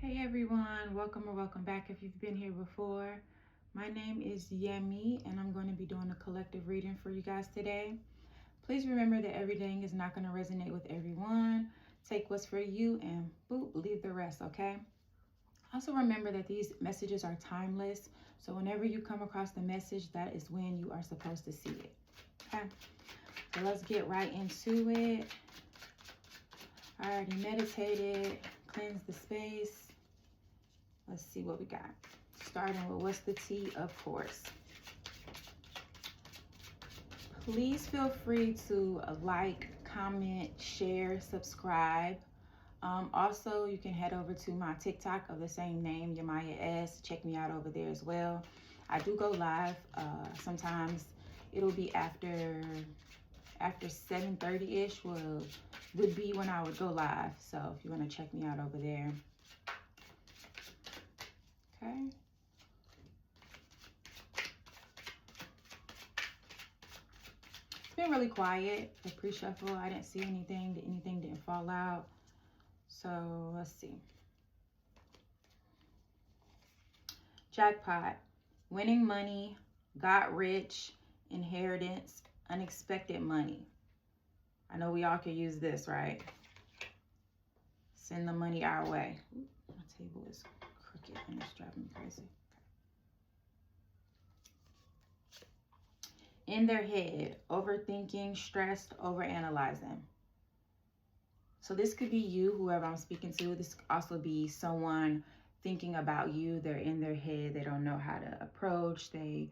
Hey everyone, welcome or welcome back if you've been here before. My name is Yemi and I'm going to be doing a collective reading for you guys today. Please remember that everything is not going to resonate with everyone. Take what's for you and boop, leave the rest, okay? Also remember that these messages are timeless. So whenever you come across the message, that is when you are supposed to see it. Okay, so let's get right into it. I already meditated, cleansed the space. Let's see what we got. Starting with what's the tea, of course. Please feel free to like, comment, share, subscribe. Also, you can head over to my TikTok of the same name, Yamaya S. Check me out over there as well. I do go live. Sometimes it'll be after 7:30-ish would be when I would go live. So if you want to check me out over there. Okay. It's been really quiet, the pre-shuffle. I didn't see anything. Anything didn't fall out. So let's see. Jackpot. Winning money. Got rich. Inheritance. Unexpected money. I know we all could use this, right? Send the money our way. Ooh, my table is crooked and it's driving me crazy. In their head, overthinking, stressed, overanalyzing. So this could be you, whoever I'm speaking to. This could also be someone thinking about you. They're in their head. They don't know how to approach. They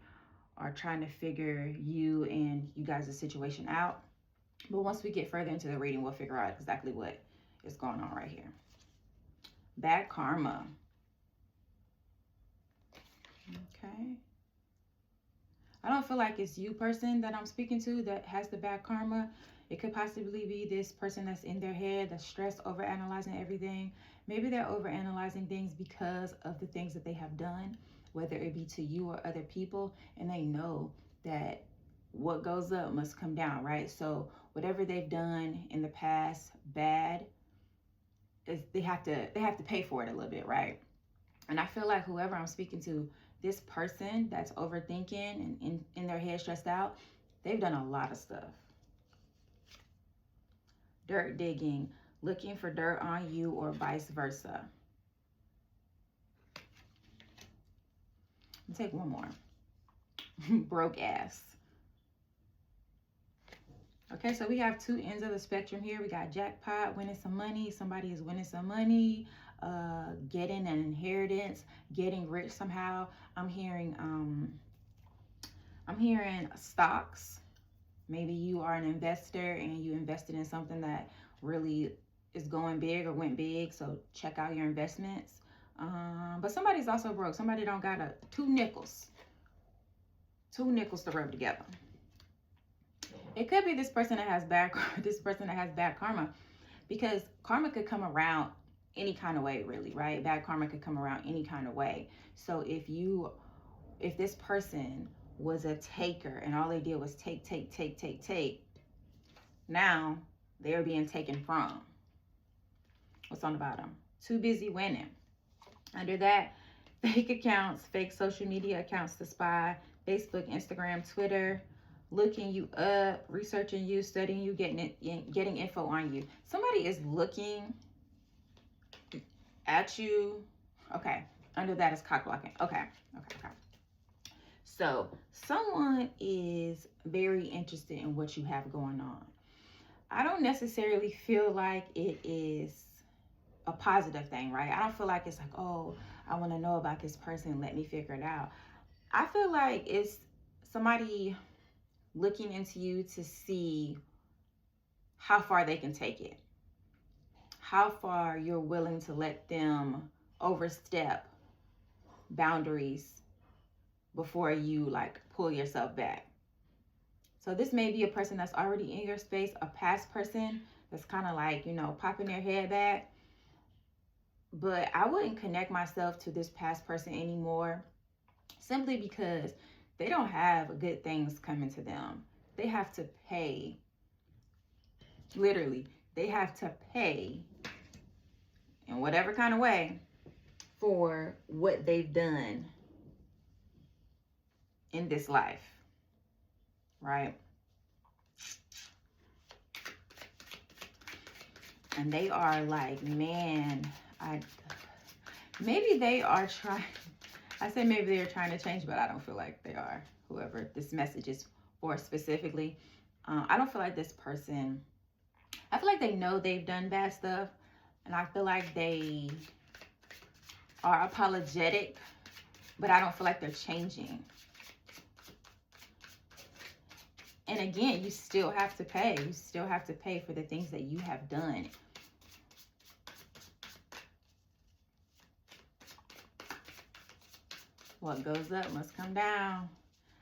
are trying to figure you and you guys' situation out. But once we get further into the reading, we'll figure out exactly what is going on right here. Bad karma. Okay. I don't feel like it's you person that I'm speaking to that has the bad karma. It could possibly be this person that's in their head, that's stressed, overanalyzing everything. Maybe they're overanalyzing things because of the things that they have done, whether it be to you or other people, and they know that what goes up must come down, right? So whatever they've done in the past, bad, is they have to pay for it a little bit, right? And I feel like whoever I'm speaking to, this person that's overthinking and in their head stressed out, they've done a lot of stuff. Dirt digging, looking for dirt on you or vice versa. I'll take one more. Broke ass. Okay, so we have two ends of the spectrum here. We got jackpot, winning some money. Somebody is winning some money, getting an inheritance, getting rich somehow. I'm hearing stocks. Maybe you are an investor and you invested in something that really is going big or went big. So check out your investments. But somebody's also broke. Somebody don't got two nickels to rub together. It could be this person that has bad karma, because karma could come around any kind of way, really, right? Bad karma could come around any kind of way. So if this person was a taker and all they did was take, now they're being taken from. What's on the bottom? Too busy winning. Under that, fake accounts, fake social media accounts to spy, Facebook, Instagram, Twitter, looking you up, researching you, studying you, getting info on you. Somebody is looking at you. Okay, under that is cock blocking. Okay. So someone is very interested in what you have going on. I don't necessarily feel like it is a positive thing, right? I don't feel like it's like, oh, I want to know about this person, let me figure it out. I feel like it's somebody looking into you to see how far they can take it, how far you're willing to let them overstep boundaries before you like pull yourself back. So this may be a person that's already in your space, a past person that's kind of like, popping their head back. But I wouldn't connect myself to this past person anymore, simply because they don't have good things coming to them. They have to pay. Literally, they have to pay in whatever kind of way for what they've done in this life, right? And they are like, man, maybe they are trying, I say maybe they're trying to change, but I don't feel like they are, whoever this message is for specifically. I don't feel like this person, I feel like they know they've done bad stuff, and I feel like they are apologetic, but I don't feel like they're changing. And again, you still have to pay. You still have to pay for the things that you have done. What goes up must come down.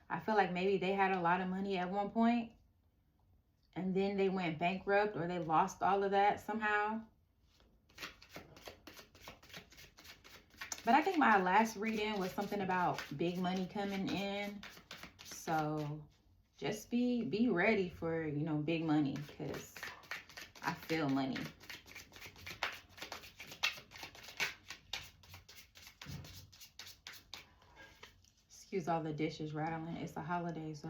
I feel like maybe they had a lot of money at one point, and then they went bankrupt, or they lost all of that somehow. But I think my last reading was something about big money coming in. So just be ready for, you know, big money, because I feel money. Excuse all the dishes rattling. It's a holiday, so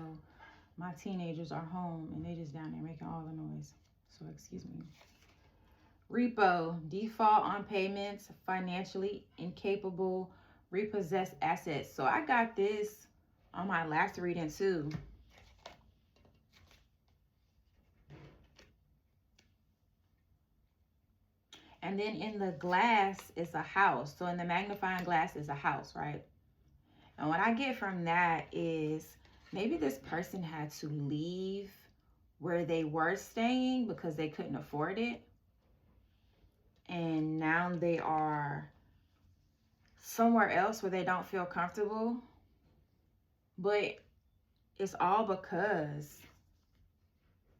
my teenagers are home and they just down there making all the noise. So excuse me. Repo, default on payments, financially incapable, repossessed assets. So I got this on my last reading too. And then in the glass is a house. So in the magnifying glass is a house, right? And what I get from that is maybe this person had to leave where they were staying because they couldn't afford it. And now they are somewhere else where they don't feel comfortable. But it's all because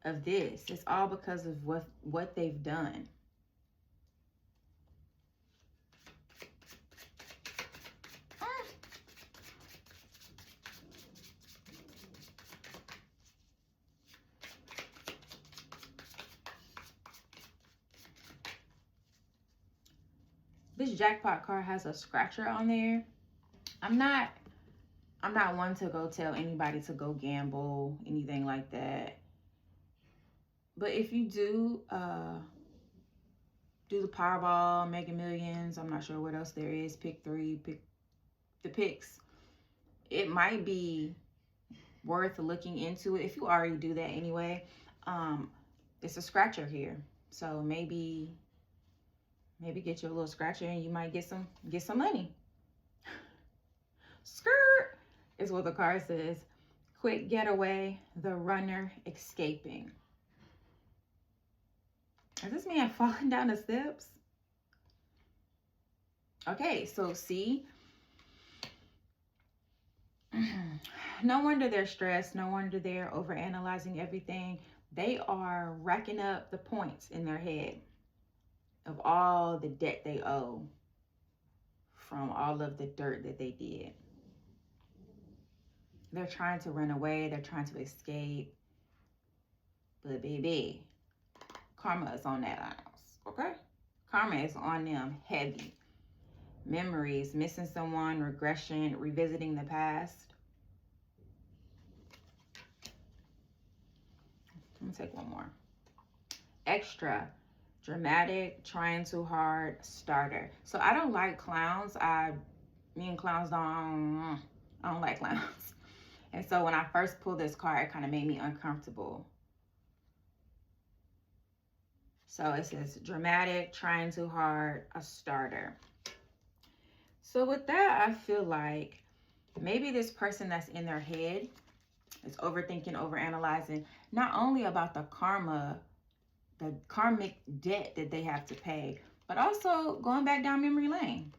of this. It's all because of what they've done. This jackpot card has a scratcher on there. I'm not one to go tell anybody to go gamble, anything like that. But if you do the Powerball, Mega Millions, I'm not sure what else there is, pick 3, pick the picks, it might be worth looking into it. If you already do that anyway, it's a scratcher here. So maybe get you a little scratcher and you might get some money. Skirt is what the card says. Quick getaway, the runner escaping. Is this man falling down the steps? Okay, so see, no wonder they're stressed. No wonder they're overanalyzing everything. They are racking up the points in their head of all the debt they owe from all of the dirt that they did. They're trying to run away. They're trying to escape. But baby, karma is on that house, okay? Karma is on them heavy. Memories, missing someone, regression, revisiting the past. Let me take one more. Extra, dramatic, trying too hard, starter. So I don't like clowns. Me and clowns I don't like clowns. And so when I first pulled this card, it kind of made me uncomfortable. So it says dramatic, trying too hard, a starter. So with that, I feel like maybe this person that's in their head is overthinking, overanalyzing, not only about the karmic debt that they have to pay, but also going back down memory lane.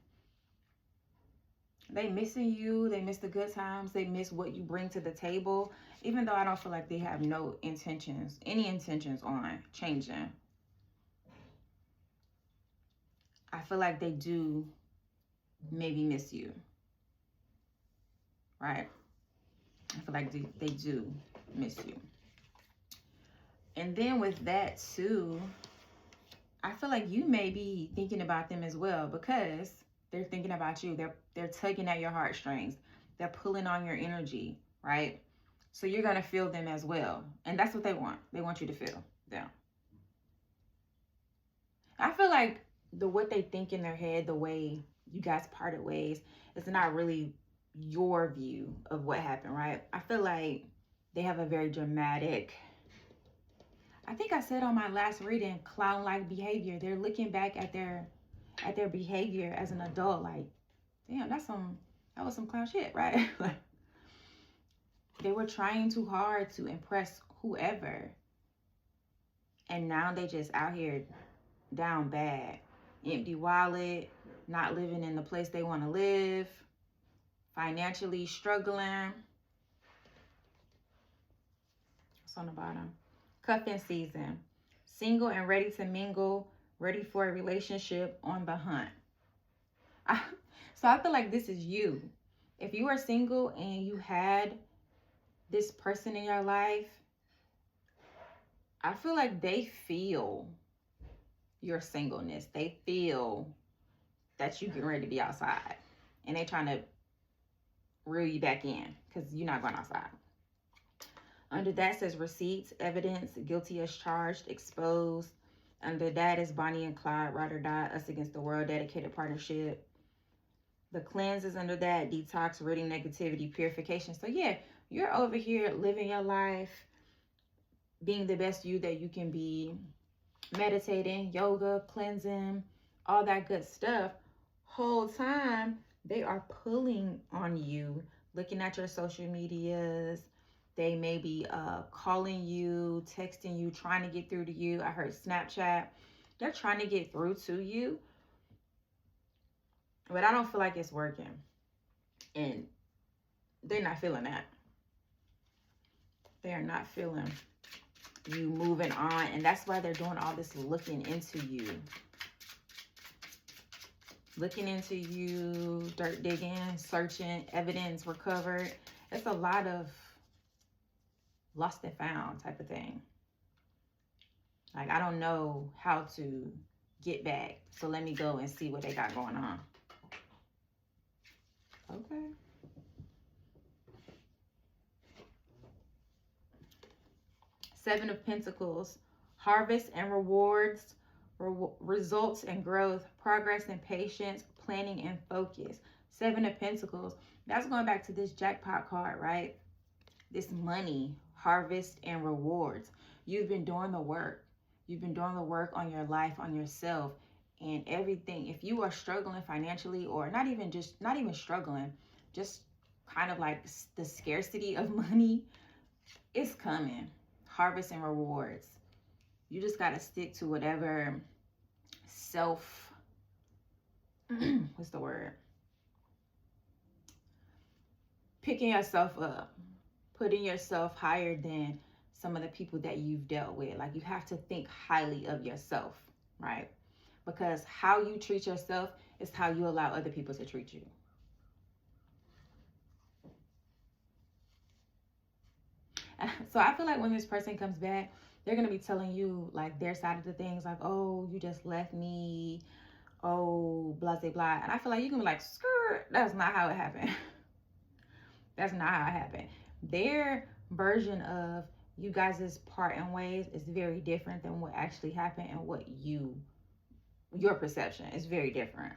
They missing you. They miss the good times. They miss what you bring to the table, even though I don't feel like they have any intentions on changing. I feel like they do maybe miss you, right? I feel like they do miss you. And then with that too, I feel like you may be thinking about them as well, because They're thinking about you. They're tugging at your heartstrings. They're pulling on your energy, right? So you're going to feel them as well. And that's what they want. They want you to feel them. I feel like what they think in their head, the way you guys parted ways, is not really your view of what happened, right? I feel like they have a very dramatic, I think I said on my last reading, clown-like behavior. They're looking back at their behavior as an adult, like, damn, that was some clown shit, right? Like, they were trying too hard to impress whoever, and now they just out here down bad. Empty wallet, not living in the place they want to live, financially struggling. What's on the bottom? Cuffing season. Single and ready to mingle, ready for a relationship, on the hunt. So I feel like this is you. If you are single and you had this person in your life, I feel like they feel your singleness. They feel that you getting ready to be outside, and they trying to reel you back in because you're not going outside. Under that says receipts, evidence, guilty as charged, exposed. Under that is Bonnie and Clyde, ride or die, us against the world, dedicated partnership. The cleanse is under that, detox, ridding negativity, purification. So yeah, you're over here living your life, being the best you that you can be, meditating, yoga, cleansing, all that good stuff. Whole time they are pulling on you, looking at your social medias. They may be calling you, texting you, trying to get through to you. I heard Snapchat. They're trying to get through to you, but I don't feel like it's working, and they're not feeling that. They are not feeling you moving on, and that's why they're doing all this looking into you. Looking into you, dirt digging, searching, evidence recovered. It's a lot of lost and found type of thing. Like, I don't know how to get back, so let me go and see what they got going on. Okay. Seven of Pentacles, harvest and rewards, results and growth, progress and patience, planning and focus. Seven of Pentacles, that's going back to this jackpot card, right? This money, harvest and rewards. You've been doing the work. You've been doing the work on your life, on yourself, and everything. If you are struggling financially, or not even struggling, just kind of like the scarcity of money, it's coming. Harvest and rewards. You just got to stick to whatever what's the word? Picking yourself up, putting yourself higher than some of the people that you've dealt with. Like, you have to think highly of yourself, right? Because how you treat yourself is how you allow other people to treat you. So I feel like when this person comes back, they're going to be telling you like their side of the things, like, oh, you just left me, oh, blah, blah, blah. And I feel like you can be like, skirt, that's not how it happened. That's not how it happened. Their version of you guys' parting ways is very different than what actually happened, and what your perception is very different.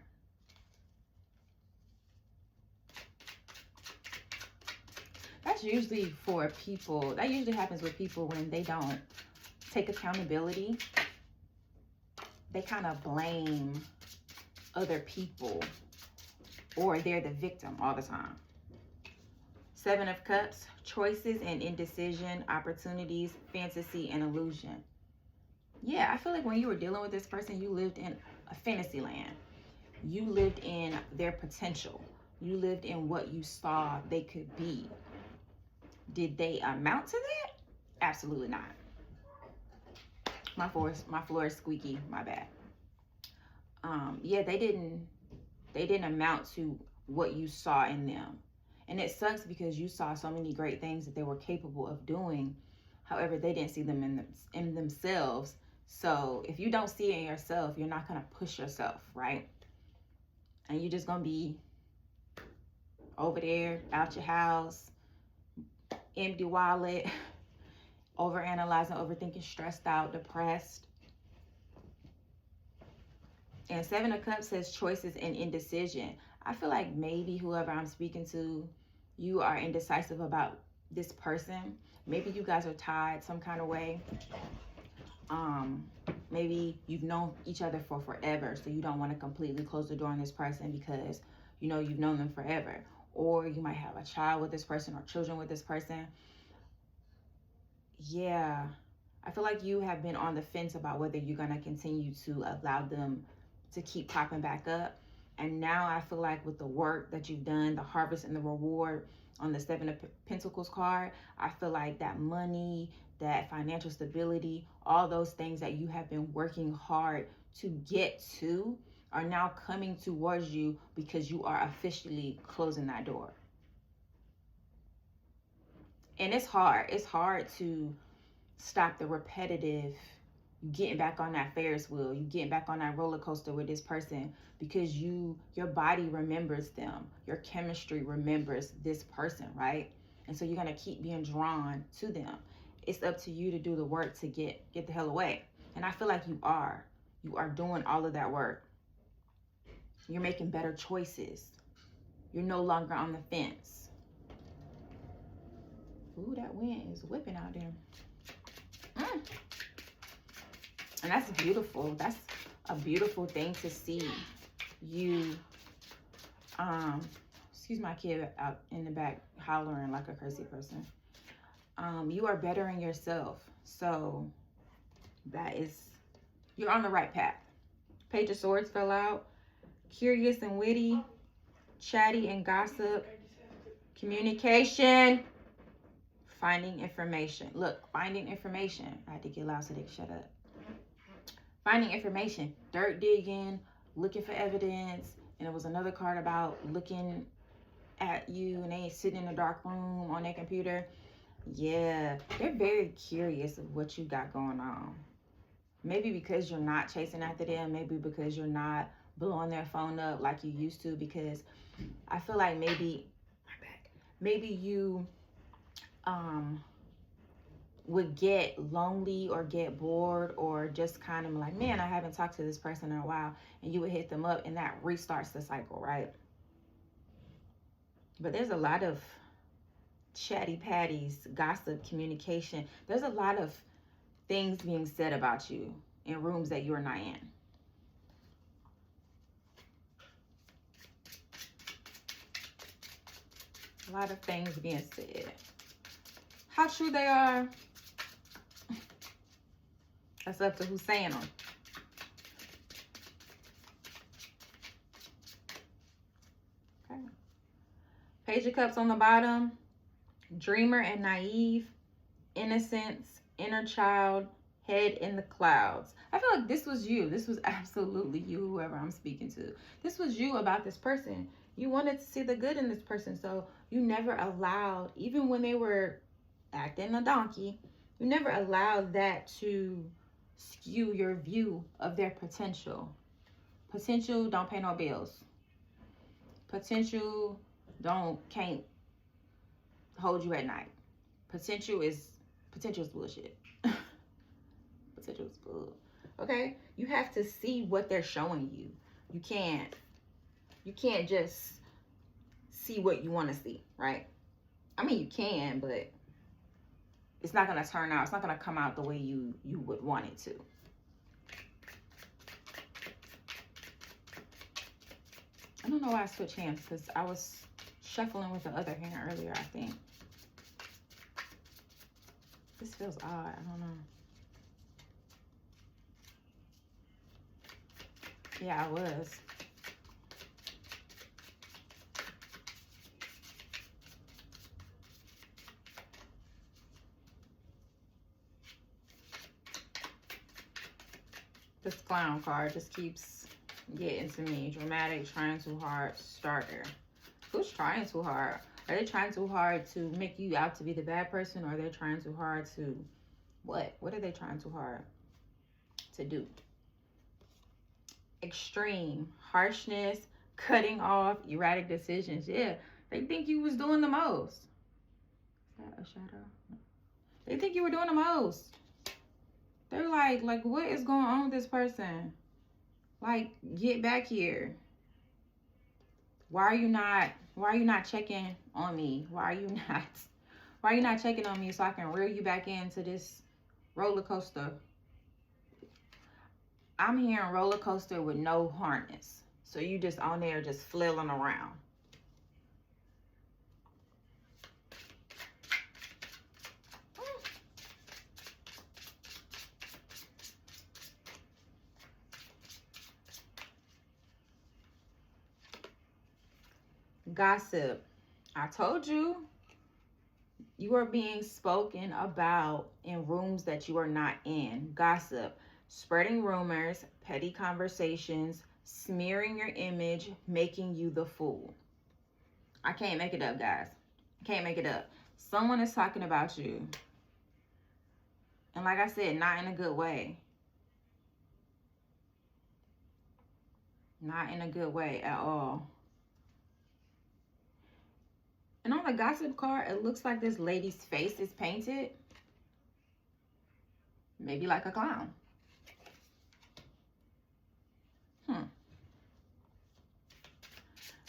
That's usually for people. That usually happens with people when they don't take accountability. They kind of blame other people, or they're the victim all the time. Seven of Cups, choices and indecision, opportunities, fantasy and illusion. Yeah, I feel like when you were dealing with this person, you lived in a fantasy land. You lived in their potential. You lived in what you saw they could be. Did they amount to that? Absolutely not. My floor is squeaky, my bad. Yeah, they didn't amount to what you saw in them. And it sucks because you saw so many great things that they were capable of doing. However, they didn't see them in themselves. So if you don't see it in yourself, you're not going to push yourself, right? and you're just gonna be over there, out your house, empty wallet, overanalyzing, overthinking, stressed out, depressed. And Seven of Cups says choices and indecision. I feel like maybe whoever I'm speaking to, you are indecisive about this person. Maybe you guys are tied some kind of way. Maybe you've known each other for forever, so you don't want to completely close the door on this person because you know you've known them forever. Or you might have a child with this person or children with this person. Yeah, I feel like you have been on the fence about whether you're going to continue to allow them to keep popping back up. And now I feel like with the work that you've done, the harvest and the reward on the Seven of Pentacles card, I feel like that money, that financial stability, all those things that you have been working hard to get to are now coming towards you because you are officially closing that door. And it's hard. It's hard to stop the repetitive, you getting back on that Ferris wheel, you getting back on that roller coaster with this person because your body remembers them. Your chemistry remembers this person, right? And so you're going to keep being drawn to them. It's up to you to do the work to get the hell away. And I feel like you are. You are doing all of that work. You're making better choices. You're no longer on the fence. Ooh, that wind is whipping out there. And that's beautiful. That's a beautiful thing to see. You, excuse my kid out in the back hollering like a crazy person. You are bettering yourself. So that is, you're on the right path. Page of Swords fell out. Curious and witty, chatty and gossip, communication, finding information. Look, finding information. I had to get loud so they could shut up. Finding information, dirt digging, looking for evidence. And it was another card about looking at you and they sitting in a dark room on their computer. Yeah, they're very curious of what you got going on. Maybe because you're not chasing after them. Maybe because you're not blowing their phone up like you used to. Because I feel like maybe you would get lonely or get bored or just kind of like, man, I haven't talked to this person in a while, and you would hit them up and that restarts the cycle, right? But there's a lot of chatty patties, gossip, communication. There's a lot of things being said about you in rooms that you're not in. A lot of things being said. How true they are, that's up to who's saying them. Okay. Page of Cups on the bottom. Dreamer and naive. Innocence. Inner child. Head in the clouds. I feel like this was you. This was absolutely you, whoever I'm speaking to. This was you about this person. You wanted to see the good in this person. So you never allowed, even when they were acting a donkey, you never allowed that to skew your view of their potential. Potential don't pay no bills. Potential can't hold you at night. Potential is bullshit. Potential is bull. Okay? You have to see what they're showing you. You can't just see what you want to see, right? I mean, you can, but it's not going to turn out. It's not going to come out the way you would want it to. I don't know why I switched hands because I was shuffling with the other hand earlier, I think. This feels odd. I don't know. Yeah, I was. This clown card just keeps getting to me. Dramatic, trying too hard, starter. Who's trying too hard? Are they trying too hard to make you out to be the bad person, or are they trying too hard to what? What are they trying too hard to do? Extreme, harshness, cutting off, erratic decisions. Yeah, they think you was doing the most. Is that a shadow? They think you were doing the most. They're like, what is going on with this person? Like, get back here. Why are you not checking on me? Why are you not checking on me so I can reel you back into this roller coaster? I'm hearing roller coaster with no harness. So you just on there just flailing around. Gossip. I told you, you are being spoken about in rooms that you are not in. Gossip. Spreading rumors, petty conversations, smearing your image, making you the fool. I can't make it up, guys. I can't make it up. Someone is talking about you. And like I said, not in a good way. Not in a good way at all. And on the gossip card, it looks like this lady's face is painted. Maybe like a clown.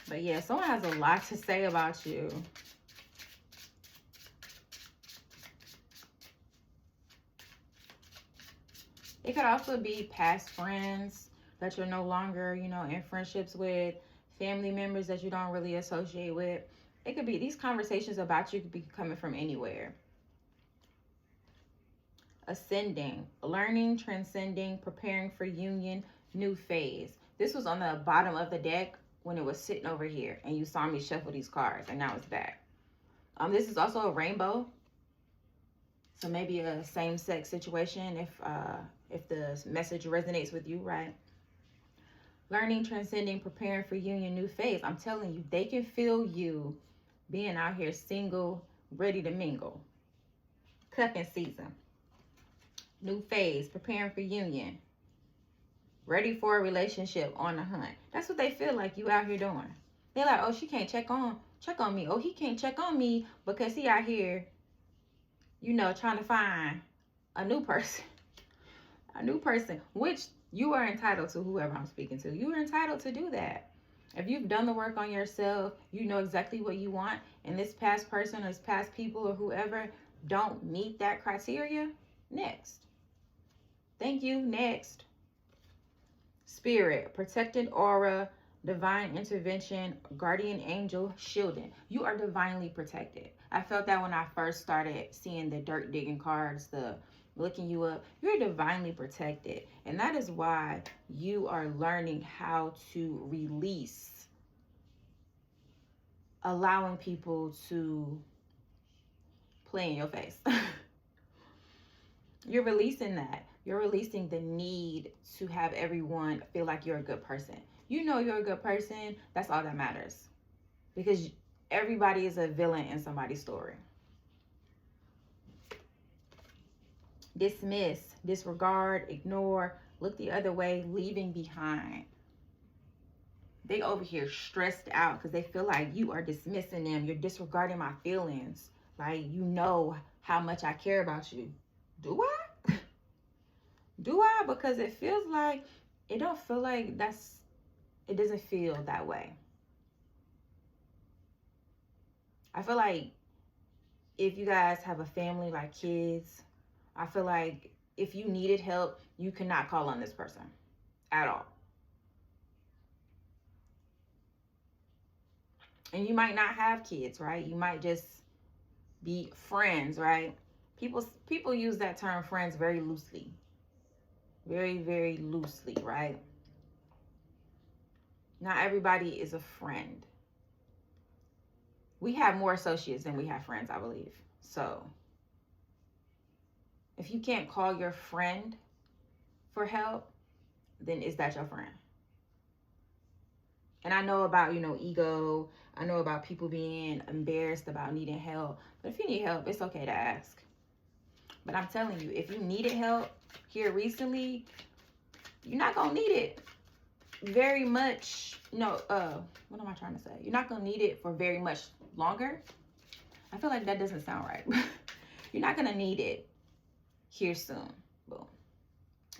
But yeah, someone has a lot to say about you. It could also be past friends that you're no longer, in friendships with, family members that you don't really associate with. It could be, these conversations about you could be coming from anywhere. Ascending, learning, transcending, preparing for union, new phase. This was on the bottom of the deck when it was sitting over here, and you saw me shuffle these cards, and now it's back. This is also a rainbow. So maybe a same-sex situation if the message resonates with you, right? Learning, transcending, preparing for union, new phase. I'm telling you, they can feel you being out here single, ready to mingle. Cuffing season. New phase, preparing for union. Ready for a relationship, on the hunt. That's what they feel like you out here doing. They're like, oh, she can't check on me. Oh, he can't check on me because he out here, trying to find a new person. A new person, which you are entitled to, whoever I'm speaking to. You are entitled to do that. If you've done the work on yourself, you know exactly what you want, and this past person or this past people or whoever don't meet that criteria, next. Thank you, next. Spirit, protected aura, divine intervention, guardian angel, shielding. You are divinely protected. I felt that when I first started seeing the dirt digging cards, the looking you up. You're divinely protected. And that is why you are learning how to release, allowing people to play in your face. You're releasing that. You're releasing the need to have everyone feel like you're a good person. You know you're a good person. That's all that matters. Because everybody is a villain in somebody's story. Dismiss, disregard, ignore, look the other way, leaving behind. They over here stressed out because they feel like you are dismissing them. You're disregarding my feelings. Like, you know how much I care about you. Do I? Do I? Because it feels like, it don't feel like it doesn't feel that way. I feel like if you guys have a family, like kids, I feel like if you needed help, you cannot call on this person at all. And you might not have kids, right? You might just be friends, right? People use that term friends very loosely. Very, very loosely, right? Not everybody is a friend. We have more associates than we have friends, I believe. So if you can't call your friend for help, then is that your friend? And I know about, ego. I know about people being embarrassed about needing help. But if you need help, it's okay to ask. But I'm telling you, if you needed help here recently, you're not going to need it. very much, what am I trying to say? You're not going to need it for very much longer. I feel like that doesn't sound right. You're not going to need it here soon. Boom.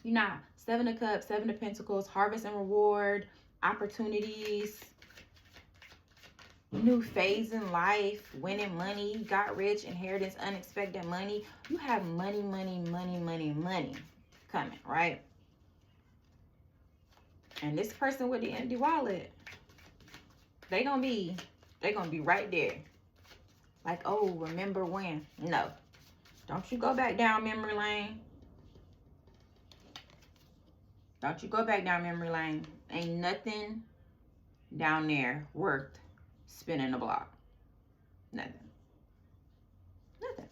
You're not. 7 of Cups, 7 of Pentacles, harvest and reward, opportunities, new phase in life, winning money, got rich, inheritance, unexpected money. You have money coming, right? And this person with the empty wallet, they gonna be right there. Like, oh, remember when? No. Don't you go back down memory lane. Don't you go back down memory lane. Ain't nothing down there worth spinning the block. Nothing. Nothing.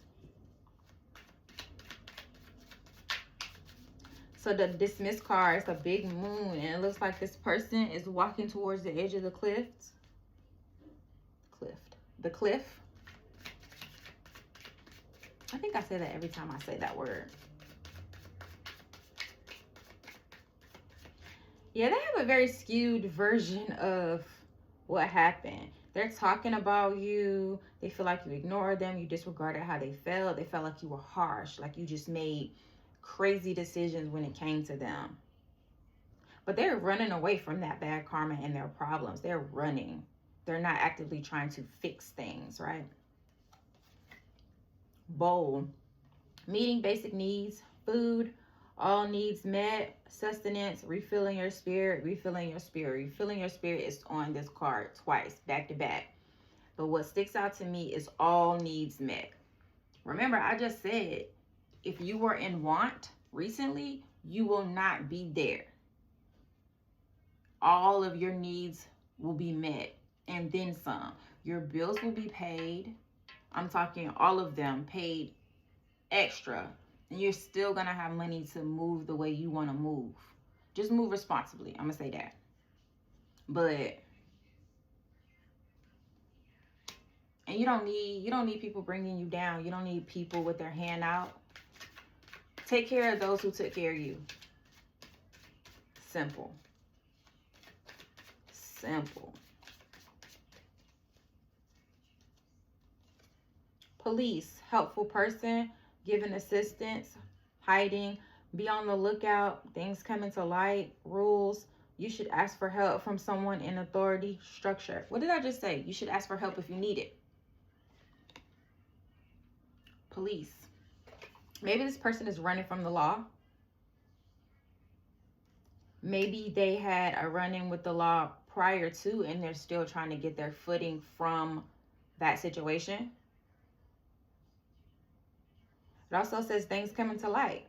So the dismiss card is a big moon, and it looks like this person is walking towards the edge of the cliff. The cliff. I think I say that every time I say that word. Yeah, they have a very skewed version of what happened. They're talking about you. They feel like you ignored them. You disregarded how they felt. They felt like you were harsh, like you just made crazy decisions when it came to them. But they're running away from that bad karma and their problems. They're running. They're not actively trying to fix things, right? Bowl. Meeting basic needs, food, all needs met, sustenance, refilling your spirit, refilling your spirit. Refilling your spirit is on this card twice, back to back. But what sticks out to me is all needs met. Remember, I just said, if you were in want recently, you will not be there. All of your needs will be met, and then some. Your bills will be paid. I'm talking all of them paid extra. And you're still going to have money to move the way you want to move. Just move responsibly. I'm going to say that. But, and you don't need people bringing you down. You don't need people with their hand out. Take care of those who took care of you. Simple. Simple. Police, helpful person, giving assistance, hiding, be on the lookout, things coming to light, rules. You should ask for help from someone in authority, structure. What did I just say? You should ask for help if you need it. Police. Maybe this person is running from the law. Maybe they had a run-in with the law prior to, and they're still trying to get their footing from that situation. It also says things coming to light.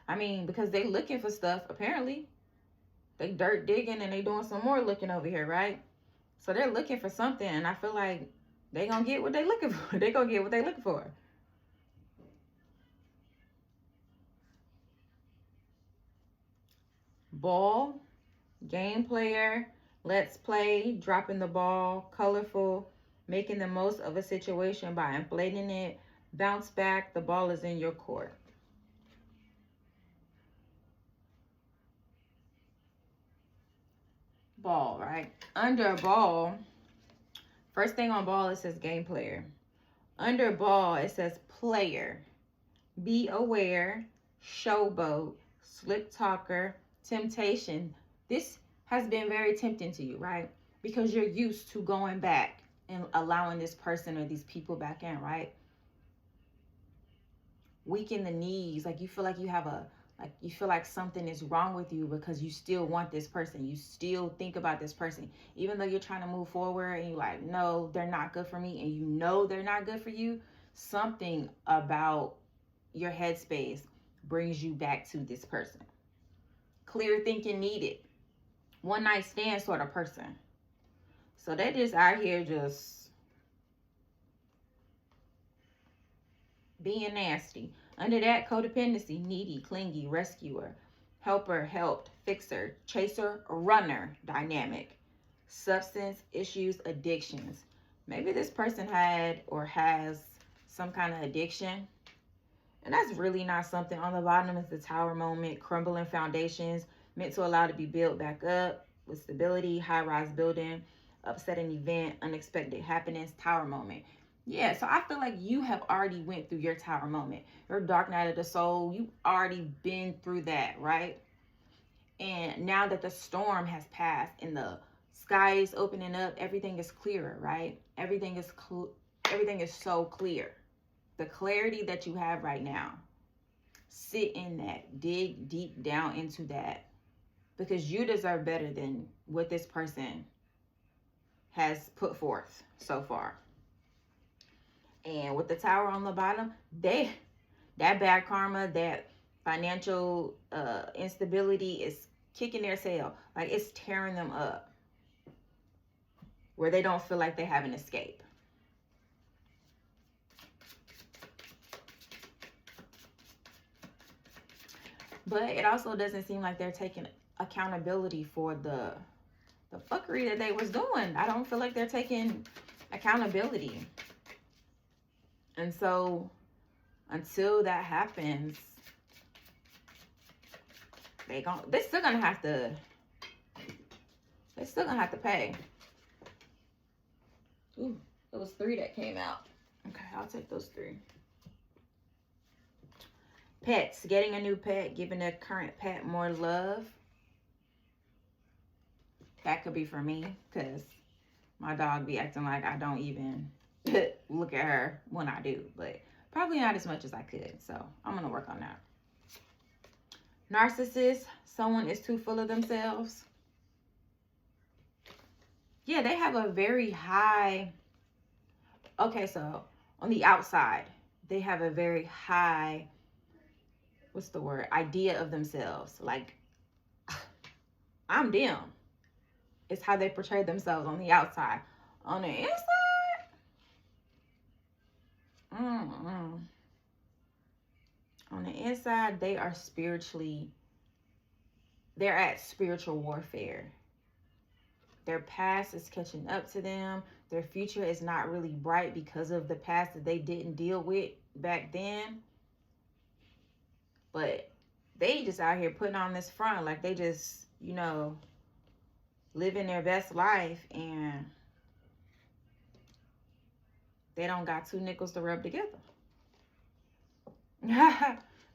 I mean, because they looking for stuff, apparently. They dirt digging and they doing some more looking over here, right? So they're looking for something, and I feel like they gonna get what they looking for. They gonna get what they looking for. Ball, game player, let's play, dropping the ball, colorful, making the most of a situation by inflating it, bounce back, the ball is in your court. Ball, right? Under ball, first thing on ball, it says game player. Under ball, it says player. Be aware, showboat, slick talker, temptation. This has been very tempting to you, right? Because you're used to going back and allowing this person or these people back in, right? Weak in the knees, like you feel like you feel like something is wrong with you because you still want this person. You still think about this person. Even though you're trying to move forward and you're like, no, they're not good for me. And you know they're not good for you. Something about your headspace brings you back to this person. Clear thinking needed. One night stand sort of person. So they're just out here just being nasty. Under that, codependency, needy, clingy, rescuer, helper, helped, fixer, chaser, runner dynamic. Substance issues, addictions. Maybe this person had or has some kind of addiction. And that's really not something. On the bottom is the tower moment, crumbling foundations, meant to allow to be built back up with stability, high-rise building, upsetting event, unexpected happiness, tower moment. Yeah, so I feel like you have already went through your tower moment, your dark night of the soul. You already been through that, right? And now that the storm has passed and the sky is opening up, everything is clearer, right? Everything is so clear. The clarity that you have right now, sit in that, dig deep down into that, because you deserve better than what this person has put forth so far. And with the tower on the bottom, that bad karma, that financial instability is kicking their tail. Like, it's tearing them up where they don't feel like they have an escape. But it also doesn't seem like they're taking accountability for the fuckery that they was doing. I don't feel like they're taking accountability. And so until that happens, they're still gonna have to pay. Ooh, there was 3 that came out. Okay, I'll take those 3. Pets, getting a new pet, giving a current pet more love. That could be for me, because my dog be acting like I don't even look at her when I do, but probably not as much as I could. So I'm gonna work on that. Narcissist, someone is too full of themselves. Yeah, they have a very high, okay, so on the outside, they have a very high, what's the word, idea of themselves. Like, I'm them. It's how they portray themselves on the outside. On the inside, on the inside, they are they're at spiritual warfare. Their past is catching up to them. Their future is not really bright because of the past that they didn't deal with back then. But they just out here putting on this front like they just, living their best life, and they don't got 2 nickels to rub together.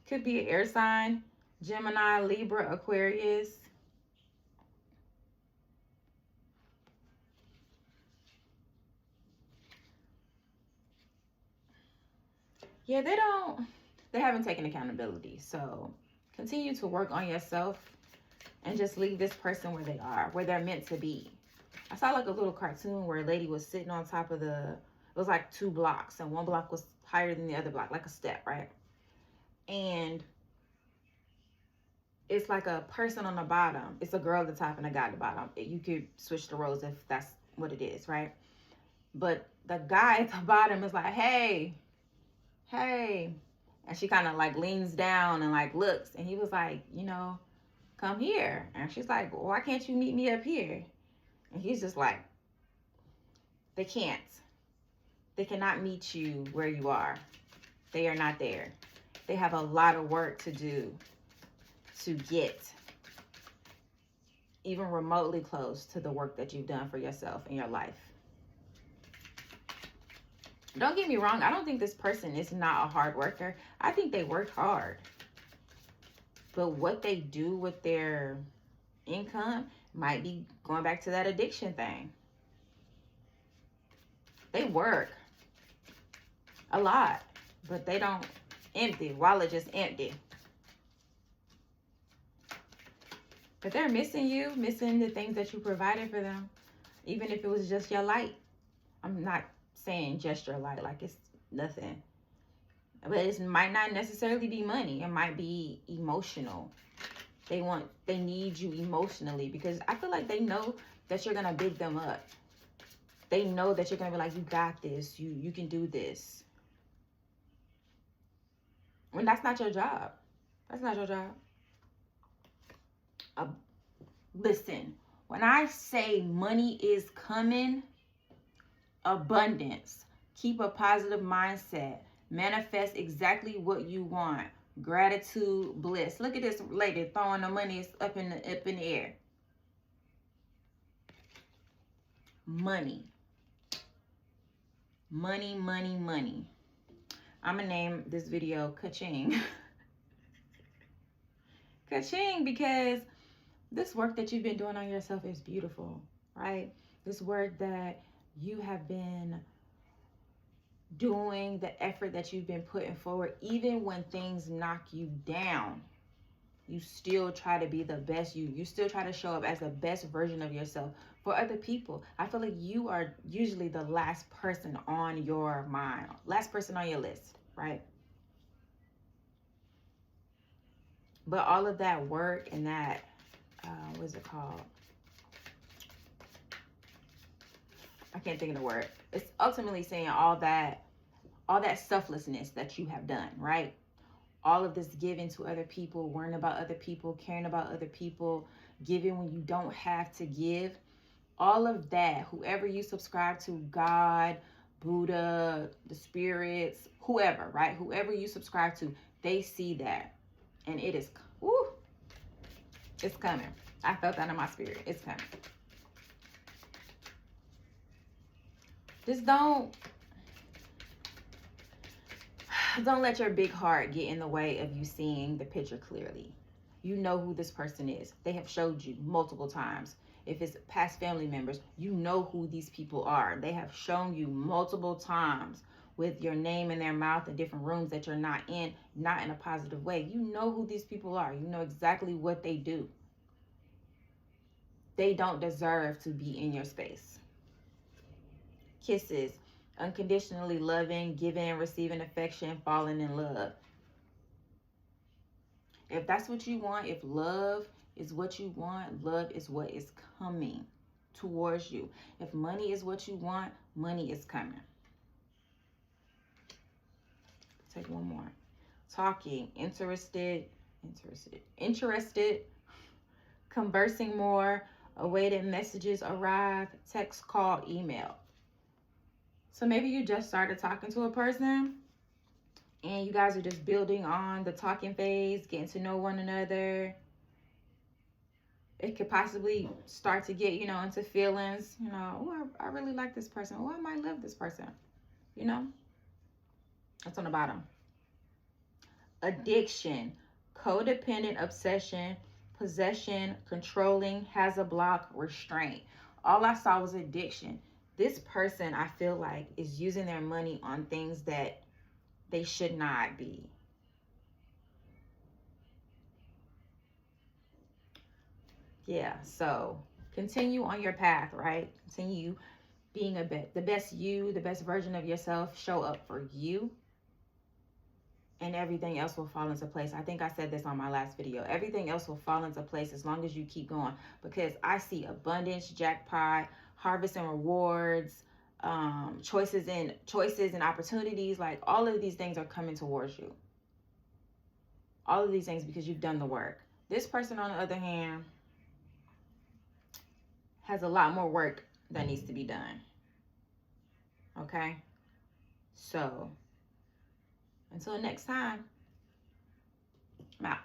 Could be an air sign, Gemini, Libra, Aquarius. Yeah, they haven't taken accountability. So continue to work on yourself and just leave this person where they are, where they're meant to be. I saw like a little cartoon where a lady was sitting on top of it was like 2 blocks, and one block was higher than the other block, like a step, right? And it's like a person on the bottom. It's a girl at the top and a guy at the bottom. You could switch the roles if that's what it is, right? But the guy at the bottom is like, hey. And she kind of like leans down and like looks. And he was like, come here. And she's like, well, why can't you meet me up here? And he's just like, they can't. They cannot meet you where you are. They are not there. They have a lot of work to do to get even remotely close to the work that you've done for yourself in your life. Don't get me wrong. I don't think this person is not a hard worker. I think they work hard. But what they do with their income might be going back to that addiction thing. They work a lot, but they don't empty. Wallet just empty. But they're missing you, missing the things that you provided for them. Even if it was just your light. I'm not saying just your light, like it's nothing. But it might not necessarily be money. It might be emotional. They need you emotionally, because I feel like they know that you're gonna big them up. They know that you're gonna be like, you got this, you can do this. When that's not your job. That's not your job. Listen, when I say money is coming, abundance, keep a positive mindset, manifest exactly what you want, gratitude, bliss. Look at this lady throwing the money up in the air. Money. Money, money, money. I'm going to name this video Ka-Ching. Ka-Ching, because this work that you've been doing on yourself is beautiful, right? This work that you have been doing, the effort that you've been putting forward, even when things knock you down, you still try to be the best you. You still try to show up as the best version of yourself for other people. I feel like you are usually the last person on your mind, last person on your list, right? But all of that work and that, what is it called? I can't think of the word. It's ultimately saying all that selflessness that you have done, right? All of this giving to other people, worrying about other people, caring about other people, giving when you don't have to give. All of that, whoever you subscribe to, God, Buddha, the spirits, whoever, right? Whoever you subscribe to, they see that. And it is, woo, it's coming. I felt that in my spirit. It's coming. Just don't let your big heart get in the way of you seeing the picture clearly. You know who this person is. They have showed you multiple times. If it's past family members, you know who these people are. They have shown you multiple times with your name in their mouth in different rooms that you're not in a positive way. You know who these people are. You know exactly what they do. They don't deserve to be in your space. Kisses. Unconditionally loving, giving and receiving affection, falling in love. If that's what you want, if love is what you want, love is what is coming towards you. If money is what you want, money is coming. Take one more. Talking, interested, conversing more, awaited messages arrive, text, call, email. So maybe you just started talking to a person and you guys are just building on the talking phase, getting to know one another. It could possibly start to get, into feelings, oh, I really like this person. Oh, I might love this person, That's on the bottom. Addiction, codependent obsession, possession, controlling, has a block, restraint. All I saw was addiction. This person, I feel like, is using their money on things that they should not be. Yeah, so continue on your path, right? Continue being the best you, the best version of yourself. Show up for you. And everything else will fall into place. I think I said this on my last video. Everything else will fall into place as long as you keep going. Because I see abundance, jackpot, harvest and rewards, choices and opportunities. Like all of these things are coming towards you. All of these things because you've done the work. This person, on the other hand, has a lot more work that needs to be done. Okay? So, until next time, I'm out.